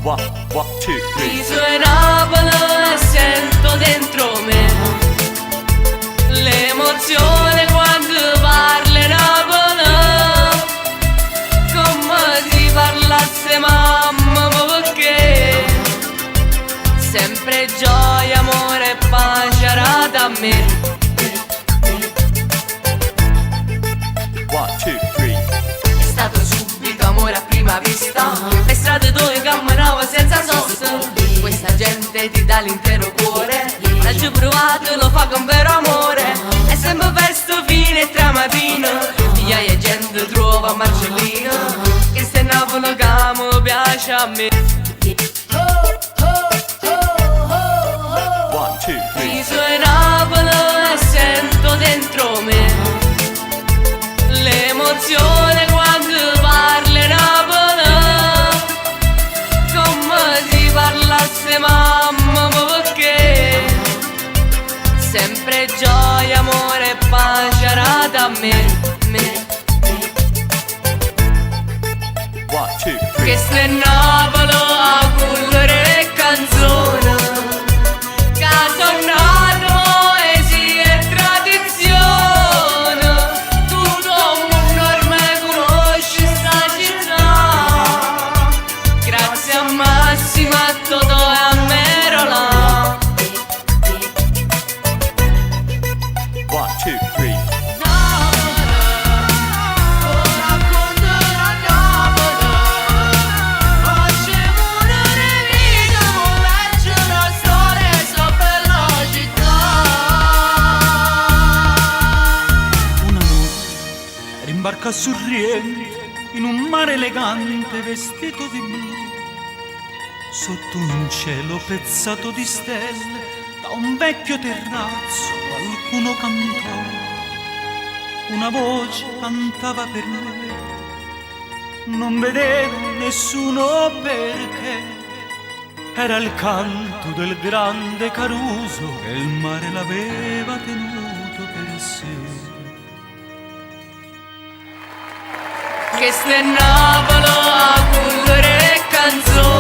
One, two, three. Mi suonavano e sento dentro me l'emozione quando parli Napoli, come si parlasse mamma, perché sempre gioia, amore e pace arata a me. One, two, three. È stato subito amore a prima vista, le strade dove camminavo senza sosta, questa gente ti dà l'intero cuore, l'ho già provato, lo fa con vero amore, è sempre festa fine e tramatino, migliaia di gente trova Marcellino, che sta in Napoli che mi piace a me. One, two, three. Mi suonavano e sento dentro me l'emozione quando parli Napoli, come si parlasse mamma, perché sempre gioia, amore e pace arata a me. One, two, three. Che sta in Napoli a cullere le canzoni, che sono nato poesia e tradizione, tutto il mondo ormai conosce sta città, grazie a Massimo, a Totò e a Merola. One, two, three. Imbarca sorridente in un mare elegante vestito di blu, sotto un cielo pezzato di stelle, da un vecchio terrazzo qualcuno cantò, una voce cantava per me, non vedevo nessuno perché, era il canto del grande Caruso che il mare l'aveva tenuto per sé. Che sta in Napoli a cullere le canzoni,